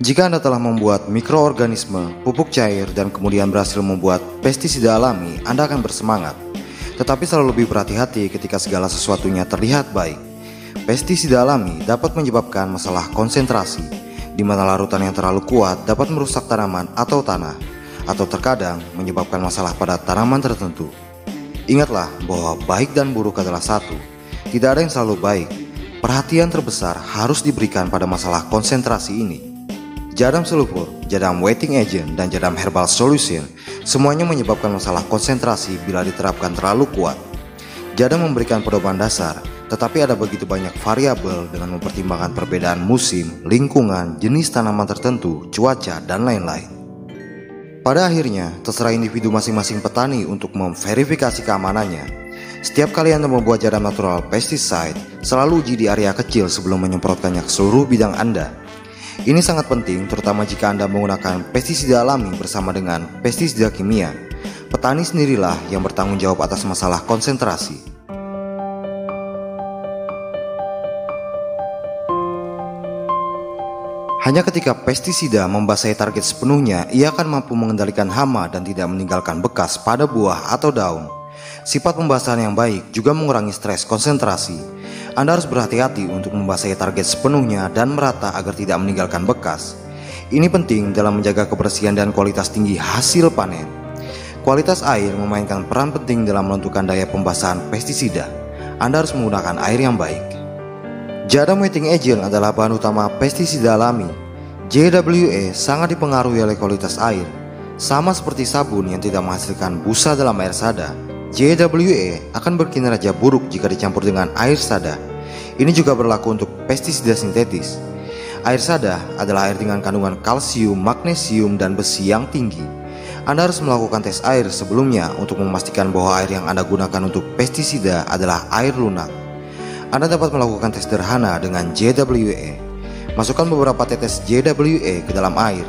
Jika Anda telah membuat mikroorganisme, pupuk cair, dan kemudian berhasil membuat pestisida alami, Anda akan bersemangat. Tetapi selalu lebih berhati-hati ketika segala sesuatunya terlihat baik. Pestisida alami dapat menyebabkan masalah konsentrasi, di mana larutan yang terlalu kuat dapat merusak tanaman atau tanah, atau terkadang menyebabkan masalah pada tanaman tertentu. Ingatlah bahwa baik dan buruk adalah satu. Tidak ada yang selalu baik. Perhatian terbesar harus diberikan pada masalah konsentrasi ini. Jadam sulfur, jadam wetting agent, dan jadam herbal solution semuanya menyebabkan masalah konsentrasi bila diterapkan terlalu kuat. Jadam memberikan pedoman dasar, tetapi ada begitu banyak variabel dengan mempertimbangkan perbedaan musim, lingkungan, jenis tanaman tertentu, cuaca, dan lain-lain. Pada akhirnya, terserah individu masing-masing petani untuk memverifikasi keamanannya. Setiap kali Anda membuat jadam natural pesticide, selalu uji di area kecil sebelum menyemprotkannya ke seluruh bidang Anda. Ini sangat penting terutama jika Anda menggunakan pestisida alami bersama dengan pestisida kimia. Petani sendirilah yang bertanggung jawab atas masalah konsentrasi. Hanya ketika pestisida membasahi target sepenuhnya, ia akan mampu mengendalikan hama dan tidak meninggalkan bekas pada buah atau daun. Sifat pembasahan yang baik juga mengurangi stres konsentrasi. Anda harus berhati-hati untuk membasahi target sepenuhnya dan merata agar tidak meninggalkan bekas. Ini penting dalam menjaga kebersihan dan kualitas tinggi hasil panen. Kualitas air memainkan peran penting dalam menentukan daya pembasahan pestisida. Anda harus menggunakan air yang baik. Jadam wetting agent adalah bahan utama pestisida alami. JWA sangat dipengaruhi oleh kualitas air. Sama seperti sabun yang tidak menghasilkan busa dalam air sada, JWA akan berkinerja buruk jika dicampur dengan air sada. Ini juga berlaku untuk pestisida sintetis. Air sada adalah air dengan kandungan kalsium, magnesium, dan besi yang tinggi. Anda harus melakukan tes air sebelumnya untuk memastikan bahwa air yang Anda gunakan untuk pestisida adalah air lunak. Anda dapat melakukan tes sederhana dengan JWA. Masukkan beberapa tetes JWA ke dalam air.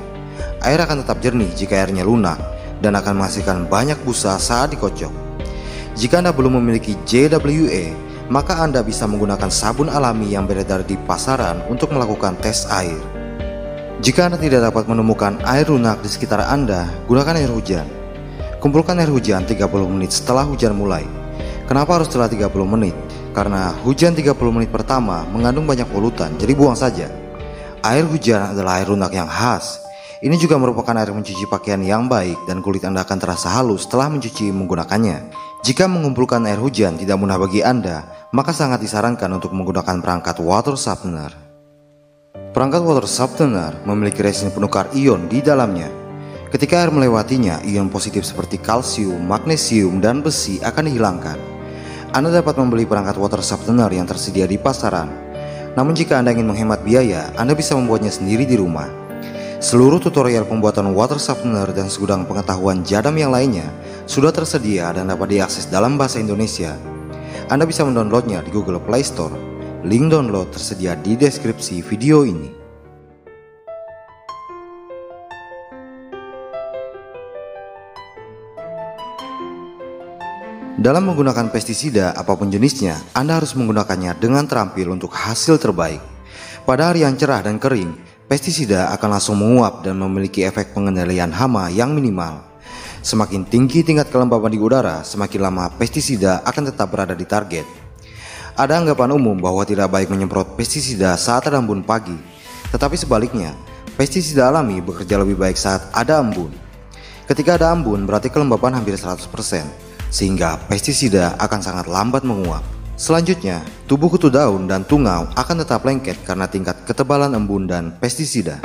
Air akan tetap jernih jika airnya lunak dan akan menghasilkan banyak busa saat dikocok. Jika Anda belum memiliki JWA, maka Anda bisa menggunakan sabun alami yang beredar di pasaran untuk melakukan tes air. Jika Anda tidak dapat menemukan air lunak di sekitar Anda, gunakan air hujan. Kumpulkan air hujan 30 menit setelah hujan mulai. Kenapa harus setelah 30 menit? Karena hujan 30 menit pertama mengandung banyak polutan, jadi buang saja. Air hujan adalah air lunak yang khas. Ini juga merupakan air mencuci pakaian yang baik dan kulit Anda akan terasa halus setelah mencuci menggunakannya. Jika mengumpulkan air hujan tidak mudah bagi Anda, maka sangat disarankan untuk menggunakan perangkat water softener. Perangkat water softener memiliki resin penukar ion di dalamnya. Ketika air melewatinya, ion positif seperti kalsium, magnesium, dan besi akan dihilangkan. Anda dapat membeli perangkat water softener yang tersedia di pasaran. Namun jika Anda ingin menghemat biaya, Anda bisa membuatnya sendiri di rumah. Seluruh tutorial pembuatan water softener dan segudang pengetahuan jadam yang lainnya sudah tersedia dan dapat diakses dalam bahasa Indonesia. Anda bisa mendownloadnya di Google Play Store. Link download tersedia di deskripsi video ini. Dalam menggunakan pestisida apapun jenisnya, Anda harus menggunakannya dengan terampil untuk hasil terbaik. Pada hari yang cerah dan kering, pestisida akan langsung menguap dan memiliki efek pengendalian hama yang minimal. Semakin tinggi tingkat kelembapan di udara, semakin lama pestisida akan tetap berada di target. Ada anggapan umum bahwa tidak baik menyemprot pestisida saat ada embun pagi. Tetapi sebaliknya, pestisida alami bekerja lebih baik saat ada embun. Ketika ada embun berarti kelembapan hampir 100%, sehingga pestisida akan sangat lambat menguap. Selanjutnya, tubuh kutu daun dan tungau akan tetap lengket karena tingkat ketebalan embun dan pestisida.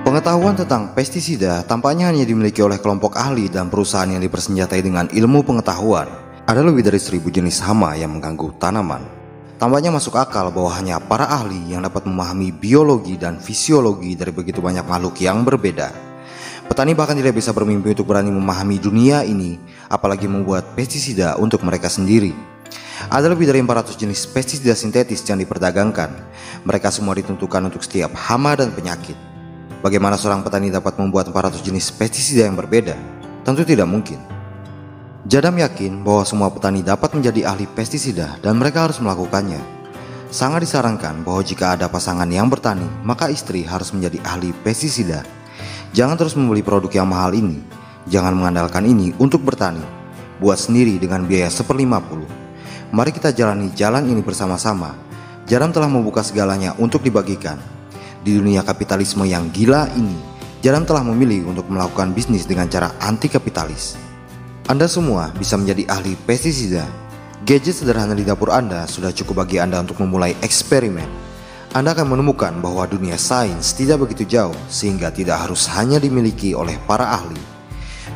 Pengetahuan tentang pestisida tampaknya hanya dimiliki oleh kelompok ahli dan perusahaan yang dipersenjatai dengan ilmu pengetahuan. Ada lebih dari 1000 jenis hama yang mengganggu tanaman. Tampaknya masuk akal bahwa hanya para ahli yang dapat memahami biologi dan fisiologi dari begitu banyak makhluk yang berbeda. Petani bahkan tidak bisa bermimpi untuk berani memahami dunia ini, apalagi membuat pestisida untuk mereka sendiri. Ada lebih dari 400 jenis pestisida sintetis yang diperdagangkan. Mereka semua ditentukan untuk setiap hama dan penyakit. Bagaimana seorang petani dapat membuat 400 jenis pestisida yang berbeda? Tentu tidak mungkin. Jadam yakin bahwa semua petani dapat menjadi ahli pestisida dan mereka harus melakukannya. Sangat disarankan bahwa jika ada pasangan yang bertani, maka istri harus menjadi ahli pestisida. Jangan terus membeli produk yang mahal ini. Jangan mengandalkan ini untuk bertani. Buat sendiri dengan biaya 1/50. Mari kita jalani jalan ini bersama-sama. Jadam telah membuka segalanya untuk dibagikan. Di dunia kapitalisme yang gila ini, Jadam telah memilih untuk melakukan bisnis dengan cara anti kapitalis. Anda semua bisa menjadi ahli pestisida. Gadget sederhana di dapur Anda sudah cukup bagi Anda untuk memulai eksperimen. Anda akan menemukan bahwa dunia sains tidak begitu jauh sehingga tidak harus hanya dimiliki oleh para ahli.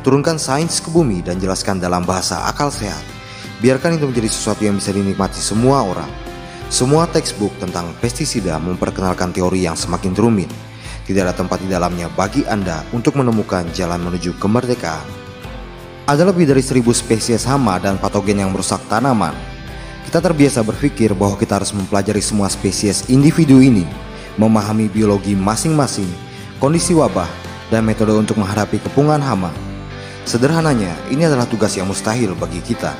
Turunkan sains ke bumi dan jelaskan dalam bahasa akal sehat. Biarkan itu menjadi sesuatu yang bisa dinikmati semua orang. Semua textbook tentang pestisida memperkenalkan teori yang semakin rumit. Tidak ada tempat di dalamnya bagi Anda untuk menemukan jalan menuju kemerdekaan. Ada lebih dari 1000 spesies hama dan patogen yang merusak tanaman. Kita terbiasa berpikir bahwa kita harus mempelajari semua spesies individu ini, memahami biologi masing-masing, kondisi wabah, dan metode untuk menghadapi kepungan hama. Sederhananya, ini adalah tugas yang mustahil bagi kita.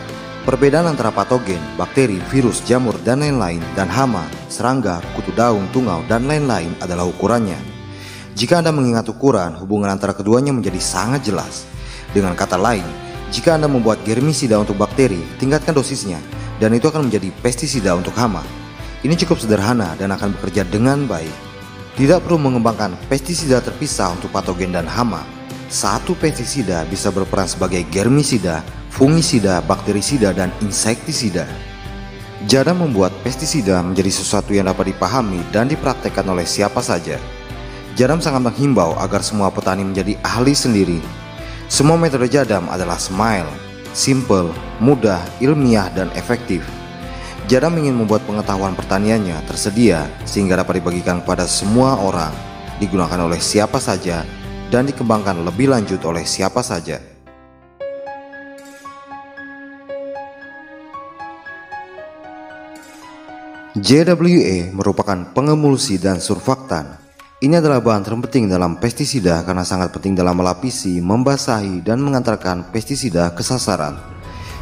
Perbedaan antara patogen, bakteri, virus, jamur, dan lain-lain, dan hama, serangga, kutu daun, tungau, dan lain-lain adalah ukurannya. Jika Anda mengingat ukuran, hubungan antara keduanya menjadi sangat jelas. Dengan kata lain, jika Anda membuat germisida untuk bakteri, tingkatkan dosisnya, dan itu akan menjadi pestisida untuk hama. Ini cukup sederhana dan akan bekerja dengan baik. Tidak perlu mengembangkan pestisida terpisah untuk patogen dan hama. Satu pestisida bisa berperan sebagai germisida, fungisida, bakterisida, dan insektisida. Jadam membuat pestisida menjadi sesuatu yang dapat dipahami dan dipraktekkan oleh siapa saja. Jadam sangat menghimbau agar semua petani menjadi ahli sendiri. Semua metode Jadam adalah smile, simple, mudah, ilmiah, dan efektif. Jadam ingin membuat pengetahuan pertaniannya tersedia sehingga dapat dibagikan kepada semua orang, digunakan oleh siapa saja, dan dikembangkan lebih lanjut oleh siapa saja. JWE merupakan pengemulsi dan surfaktan. Ini adalah bahan terpenting dalam pestisida karena sangat penting dalam melapisi, membasahi, dan mengantarkan pestisida ke sasaran.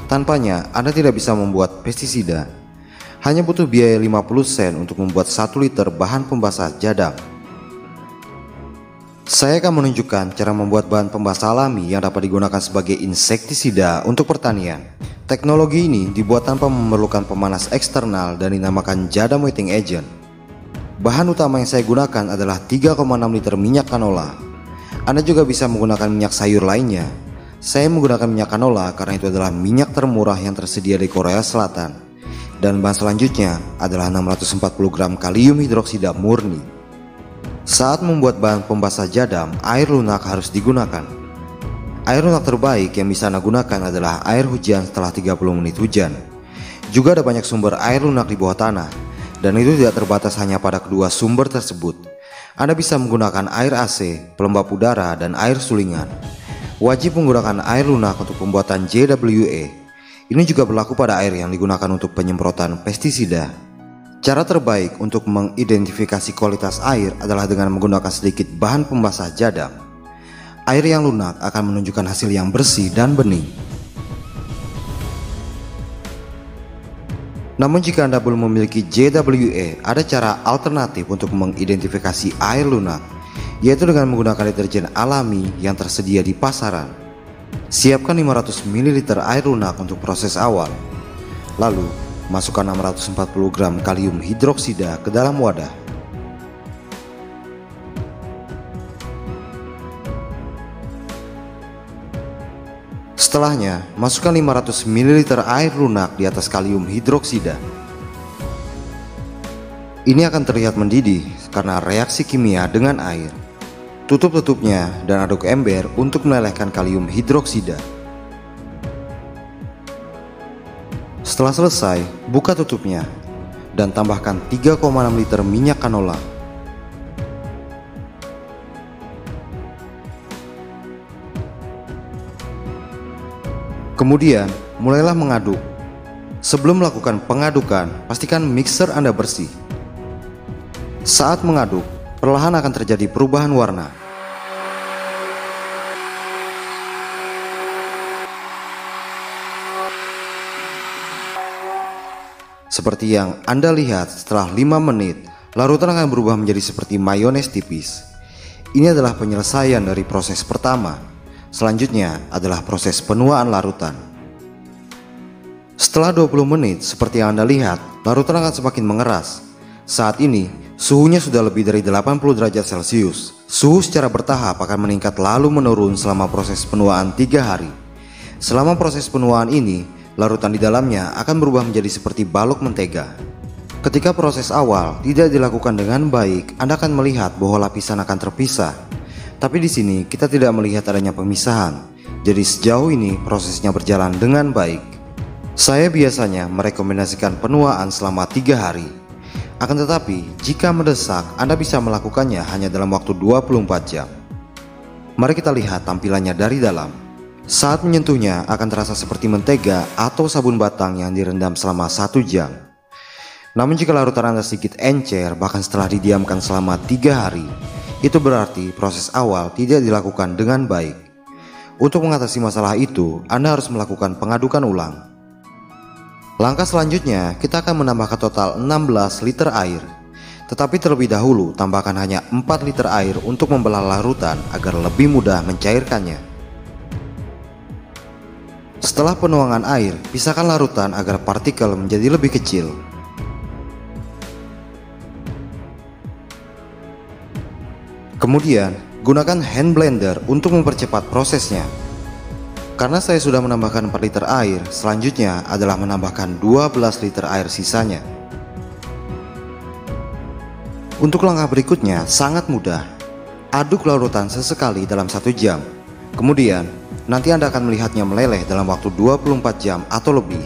Tanpanya, Anda tidak bisa membuat pestisida. Hanya butuh biaya 50 sen untuk membuat 1 liter bahan pembasah Jadam. Saya akan menunjukkan cara membuat bahan pembasah alami yang dapat digunakan sebagai insektisida untuk pertanian. Teknologi ini dibuat tanpa memerlukan pemanas eksternal dan dinamakan Jadam Wetting Agent. Bahan utama yang saya gunakan adalah 3,6 liter minyak canola. Anda juga bisa menggunakan minyak sayur lainnya. Saya menggunakan minyak canola karena itu adalah minyak termurah yang tersedia di Korea Selatan. Dan bahan selanjutnya adalah 640 gram kalium hidroksida murni. Saat membuat bahan pembasah Jadam, air lunak harus digunakan. Air lunak terbaik yang bisa Anda gunakan adalah air hujan setelah 30 menit hujan. Juga ada banyak sumber air lunak di bawah tanah. Dan itu tidak terbatas hanya pada kedua sumber tersebut. Anda bisa menggunakan air AC, pelembab udara, dan air sulingan. Wajib menggunakan air lunak untuk pembuatan JWE. Ini juga berlaku pada air yang digunakan untuk penyemprotan pestisida. Cara terbaik untuk mengidentifikasi kualitas air adalah dengan menggunakan sedikit bahan pembasah Jadam. Air yang lunak akan menunjukkan hasil yang bersih dan bening. Namun jika Anda belum memiliki JWE, ada cara alternatif untuk mengidentifikasi air lunak, yaitu dengan menggunakan deterjen alami yang tersedia di pasaran. Siapkan 500 ml air lunak untuk proses awal. Lalu, masukkan 640 gram kalium hidroksida ke dalam wadah. Setelahnya, masukkan 500 ml air lunak di atas kalium hidroksida. Ini akan terlihat mendidih karena reaksi kimia dengan air. Tutup tutupnya dan aduk ember untuk melelehkan kalium hidroksida. Setelah selesai, buka tutupnya dan tambahkan 3,6 liter minyak canola. Kemudian, mulailah mengaduk. Sebelum melakukan pengadukan, pastikan mixer Anda bersih. Saat mengaduk, perlahan akan terjadi perubahan warna. Seperti yang Anda lihat, setelah 5 menit, larutan akan berubah menjadi seperti mayones tipis. Ini adalah penyelesaian dari proses pertama. Selanjutnya adalah proses penuaan larutan. Setelah 20 menit, seperti yang Anda lihat, larutan akan semakin mengeras. Saat ini, suhunya sudah lebih dari 80 derajat Celcius. Suhu secara bertahap akan meningkat lalu menurun selama proses penuaan 3 hari. Selama proses penuaan ini, larutan di dalamnya akan berubah menjadi seperti balok mentega. Ketika proses awal tidak dilakukan dengan baik, Anda akan melihat bahwa lapisan akan terpisah. Tapi di sini kita tidak melihat adanya pemisahan. Jadi sejauh ini prosesnya berjalan dengan baik. Saya biasanya merekomendasikan penuaan selama 3 hari. Akan tetapi, jika mendesak, Anda bisa melakukannya hanya dalam waktu 24 jam. Mari kita lihat tampilannya dari dalam. Saat menyentuhnya akan terasa seperti mentega atau sabun batang yang direndam selama 1 jam. Namun jika larutan Anda sedikit encer, bahkan setelah didiamkan selama 3 hari, itu berarti proses awal tidak dilakukan dengan baik. Untuk mengatasi masalah itu, Anda harus melakukan pengadukan ulang. Langkah selanjutnya, kita akan menambahkan total 16 liter air. Tetapi terlebih dahulu, tambahkan hanya 4 liter air untuk membelah larutan agar lebih mudah mencairkannya. Setelah penuangan air, pisahkan larutan agar partikel menjadi lebih kecil. Kemudian, gunakan hand blender untuk mempercepat prosesnya. Karena saya sudah menambahkan 4 liter air, selanjutnya adalah menambahkan 12 liter air sisanya. Untuk langkah berikutnya sangat mudah. Aduk larutan sesekali dalam 1 jam. Kemudian, nanti Anda akan melihatnya meleleh dalam waktu 24 jam atau lebih.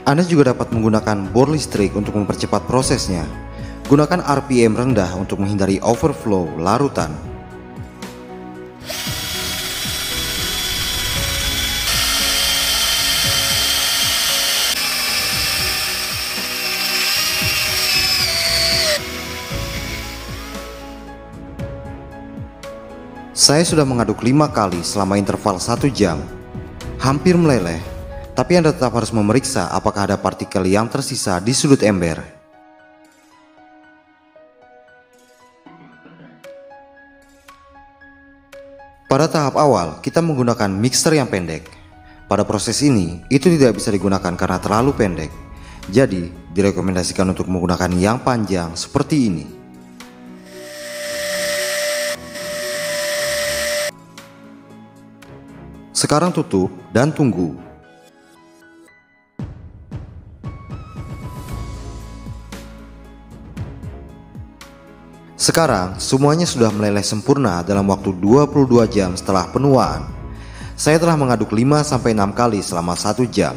Anda juga dapat menggunakan bor listrik untuk mempercepat prosesnya. Gunakan RPM rendah untuk menghindari overflow larutan. Saya sudah mengaduk 5 kali selama interval 1 jam. Hampir meleleh, tapi Anda tetap harus memeriksa apakah ada partikel yang tersisa di sudut ember. Pada tahap awal, kita menggunakan mixer yang pendek. Pada proses ini, itu tidak bisa digunakan karena terlalu pendek. Jadi, direkomendasikan untuk menggunakan yang panjang seperti ini. Sekarang tutup dan tunggu. Sekarang semuanya sudah meleleh sempurna dalam waktu 22 jam setelah penuaan. Saya telah mengaduk 5-6 kali selama 1 jam.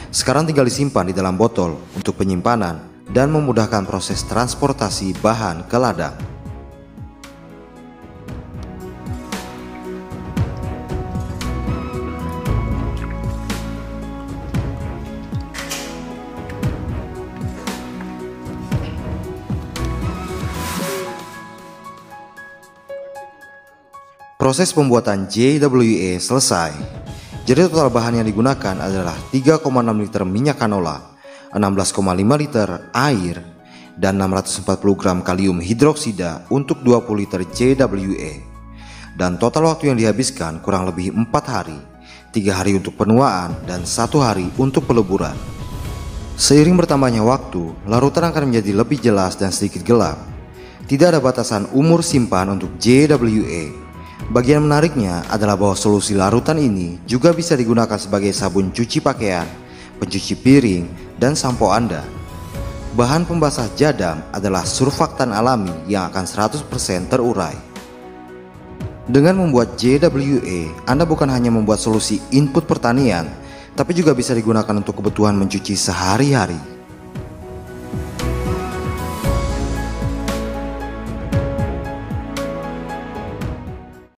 Sekarang tinggal disimpan di dalam botol untuk penyimpanan dan memudahkan proses transportasi bahan ke ladang. Proses pembuatan JWE selesai. Jadi total bahan yang digunakan adalah 3,6 liter minyak canola, 16,5 liter air, dan 640 gram kalium hidroksida untuk 20 liter JWE. Dan total waktu yang dihabiskan kurang lebih 4 hari, 3 hari untuk penuaan dan 1 hari untuk peleburan. Seiring bertambahnya waktu, larutan akan menjadi lebih jelas dan sedikit gelap. Tidak ada batasan umur simpan untuk JWE. Bagian menariknya adalah bahwa solusi larutan ini juga bisa digunakan sebagai sabun cuci pakaian, pencuci piring, dan sampo Anda. Bahan pembasah jadam adalah surfaktan alami yang akan 100% terurai. Dengan membuat JWE, Anda bukan hanya membuat solusi input pertanian, tapi juga bisa digunakan untuk kebutuhan mencuci sehari-hari.